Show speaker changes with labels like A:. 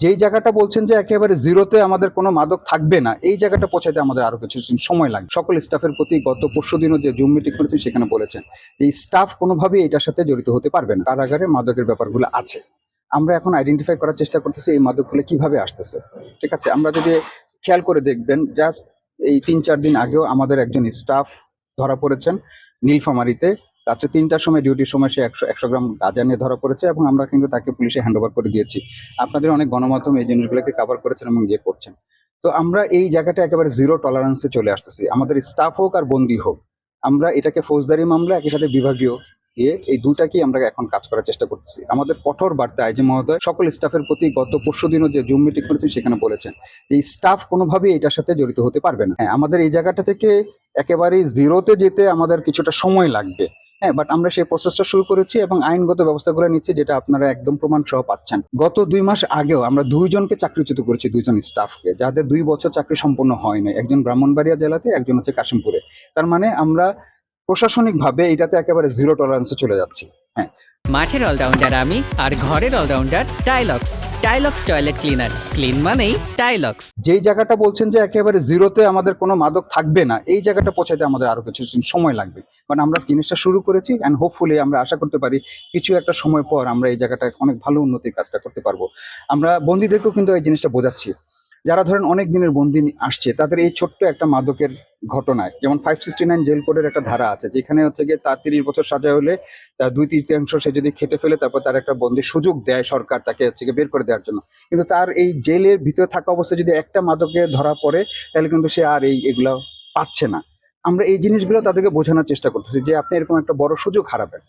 A: যেই জায়গাটা বলছেন যে একেবারে জিরোতে আমাদের কোনো মাদক থাকবে না, এই জায়গাটা পৌঁছাতে আমাদের আরো কিছু সময় লাগবে। সকল স্টাফের প্রতি গত পরশুদিনও যে জুম মিটিং করেছেন সেখানে বলেছেন যে স্টাফ কোনোভাবেই এটার সাথে জড়িত হতে পারবে না। কারাগারে মাদকের ব্যাপারগুলো আছে, আমরা এখন আইডেন্টিফাই করার চেষ্টা করতেছি এই মাদকগুলো কিভাবে আসতেছে। ঠিক আছে, আমরা যদি খেয়াল করে দেখবেন, জাস্ট এই ৩-৪ দিন আগেও আমাদের একজন স্টাফ ধরা পড়েছেন নীলফামারীতে। রাত্রে ৩টার সময় ডিউটির সময় সে ১০০ গ্রাম গাঁজা নিয়ে ধরা পড়েছে এবং আমরা কিন্তু তাকে পুলিশে হ্যান্ড ওভার করে দিয়েছি। আপনাদের অনেক গণমাধ্যম এই জিনিসগুলোকে কভার করেছেন এবং ইয়ে করছেন। তো আমরা এই জায়গাটা একেবারে জিরো টলারেন্সে চলে আসতেছি, আমাদের স্টাফ হোক আর বন্দী হোক। আমরা এটাকে ফৌজদারি মামলা, একই সাথে বিভাগীয় এই দুটাকেই আমরা এখন কাজ করার চেষ্টা করতেছি। আমাদের কঠোর বার্তা আইজি মহোদয় সকল স্টাফের প্রতি গত পরশুদিনও যে জুম মিটিং করেছেন সেখানে বলেছেন যে স্টাফ কোনোভাবেই এটার সাথে জড়িত হতে পারবে না। হ্যাঁ, আমাদের এই জায়গাটা থেকে একেবারেই জিরোতে যেতে আমাদের কিছুটা সময় লাগবে। হ্যাঁ, বাট আমরা সেই প্রসেসটা শুরু করেছি এবং আইনগত ব্যবস্থাগুলো নিচ্ছি, যেটা আপনারা একদম প্রমাণ সহ পাচ্ছেন। গত ২ মাস আগেও আমরা ২ জনকে চাকরিচ্যুত করেছি, ২ জন স্টাফকে, যাদের ২ বছর চাকরি সম্পন্ন হয় নাই। একজন ব্রাহ্মণবাড়িয়া জেলাতে, একজন হচ্ছে কাশিমপুরে। তার মানে আমরা প্রশাসনিকভাবে এটাতে একেবারে জিরো টলারেন্সে চলে যাচ্ছি। হ্যাঁ,
B: মাঠের অলরাউন্ডার আমি আর ঘরের allrounder Tylox. Tylox toilet cleaner, clean মানেই টাইলক্স।
A: যেই জায়গাটা বলছেন যে একেবারে জিরোতে আমাদের কোনো মাদক থাকবে না, এই জায়গাটা পৌঁছাতে আমাদের আরো কিছু সময় লাগবে। মানে আমরা জিনিসটা শুরু করেছি অ্যান্ড হোপফুলি আমরা আশা করতে পারি কিছু একটা সময় পর আমরা এই জায়গাটা অনেক ভালো উন্নতির কাজটা করতে পারবো। আমরা বন্দীদেরকেও কিন্তু এই জিনিসটা বোঝাচ্ছি, যারা ধরেন অনেক দিনের বন্দি আসছে, তাদের এই ছোট্ট একটা মাদকের ঘটনায়, যেমন 569 জেল কোডের একটা ধারা আছে, যেখানে হচ্ছে গিয়ে তার ৩০ বছর সাজা হলে তার ২/৩ সে যদি খেটে ফেলে, তারপর তার একটা বন্দির সুযোগ দেয় সরকার তাকে হচ্ছে গিয়ে বের করে দেওয়ার জন্য। কিন্তু তার এই জেলের ভিতরে থাকা অবস্থায় যদি একটা মাদকে ধরা পড়ে, তাহলে কিন্তু সে আর এগুলো পাচ্ছে না। আমরা এই জিনিসগুলো তাদেরকে বোঝানোর চেষ্টা করতেছি যে আপনি এরকম একটা বড় সুযোগ হারাবেন।